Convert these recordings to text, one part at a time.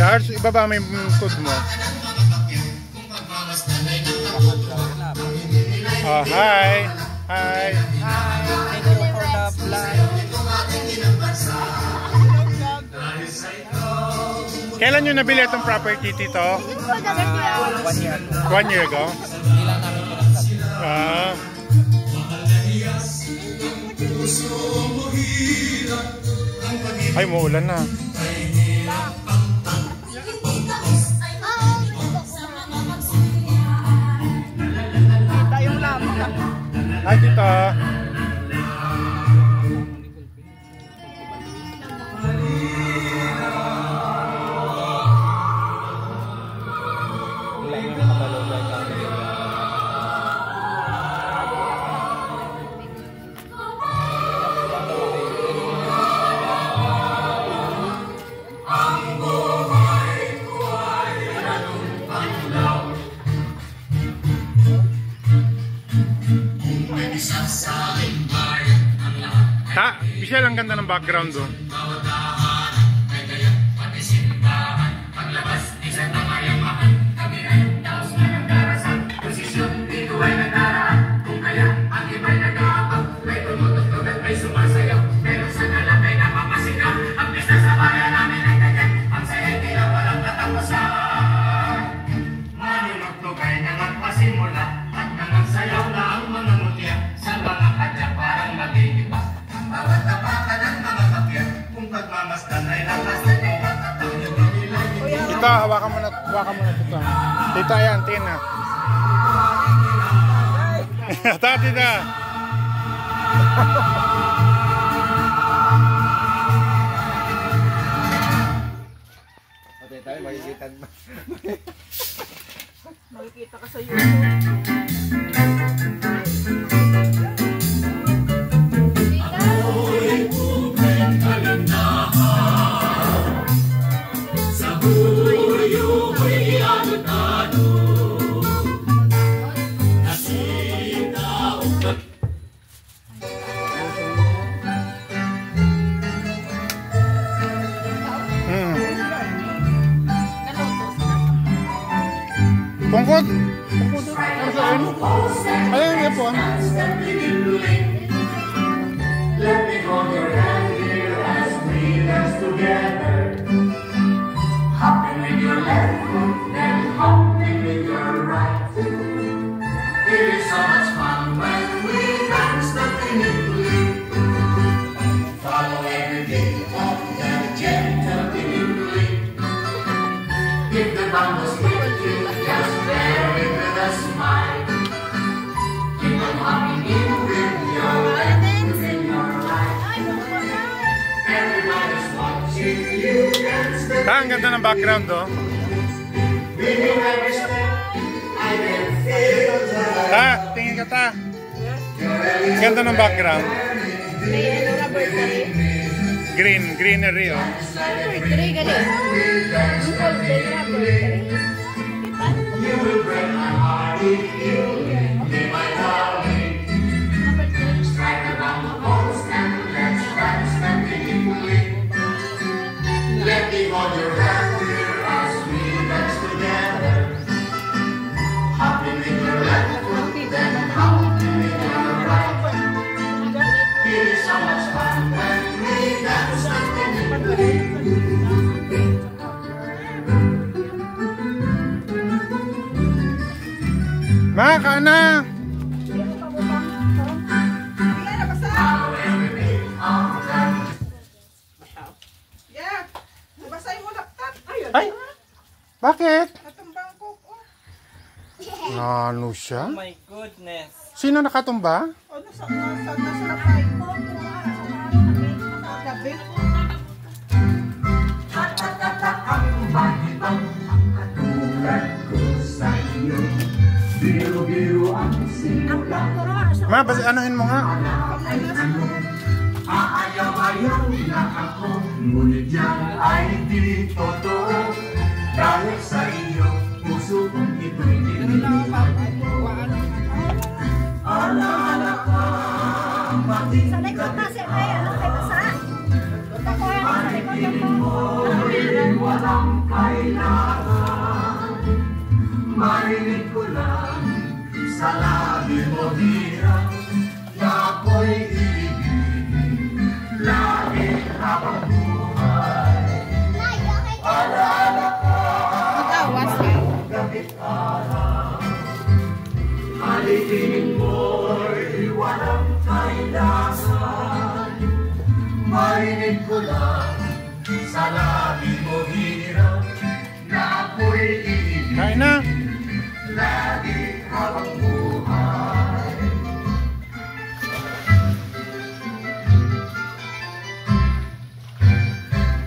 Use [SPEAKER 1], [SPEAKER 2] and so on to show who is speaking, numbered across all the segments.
[SPEAKER 1] Charles, ibaba mo yung code mo. Oh, hi! Hi!
[SPEAKER 2] Thank you for the vlog.
[SPEAKER 1] Kailan nyo nabili itong property, Tito?
[SPEAKER 2] 1 year ago.
[SPEAKER 1] 1 year ago?
[SPEAKER 2] Hindi lang namin pinagsabi.
[SPEAKER 1] Ah. Ay, muulan na.
[SPEAKER 2] Kita yung lamok.
[SPEAKER 1] Hi, Tito. Michelle, ang ganda ng background doon. Tita, hawakan mo na Tita. Tita, yan, Tina. Tita, Tita.
[SPEAKER 2] Okay, tayo makikita. Makikita ka sa YouTube.
[SPEAKER 1] Pungkot! Ayun yung ipon.
[SPEAKER 3] Let me hold your hand here as we dance together. Hopping with your left foot, then hopping with your right. It is so much fun when we dance the pinipuli. Follow every beat of that gentle pinipuli. If the bumbles hit you, just bear it with a smile. Keep on hopping in with your left foot in your right. Everybody's watching you dance the
[SPEAKER 1] Ang ganda ng background, oh.
[SPEAKER 3] with every step, I can feel the
[SPEAKER 1] Ta, tingin ka, Ta. Ganda ng background. Greenery, oh.
[SPEAKER 3] You will break my heart if you be my darling. Strike around the post and let's dance the pinipuli. Let me hold your hand here as we dance together. Hopping with your left foot, then hopping with your right. It is so much fun when we dance the pinipuli.
[SPEAKER 1] Maka na! Ay! Bakit? Ano siya?
[SPEAKER 2] Oh my goodness.
[SPEAKER 1] Sino nakatumba? Ma, anuhin mo nga.
[SPEAKER 3] Aayaw-ayaw na ako, ngunit yan ay di totoo. Dahil sa iyo, puso kong ito'y nililiwan mo. Alaala ka,
[SPEAKER 4] Sanay ko kasi may ano kay basa.
[SPEAKER 3] pag-ibig mo'y walang kaya. Marinig ko lang sa labi mo hirap na ako'y ibigin lagi habang buhay. Alala ka gabi't araw, halipin mo'y walang kailangan. Marinig ko lang sa labi mo hirap na ako'y ibigin
[SPEAKER 1] Kain na.
[SPEAKER 3] lagi habang buhay.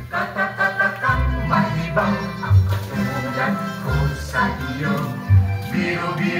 [SPEAKER 3] Katatatakang mahibang ang katulad ko sa iyo. Biro-biro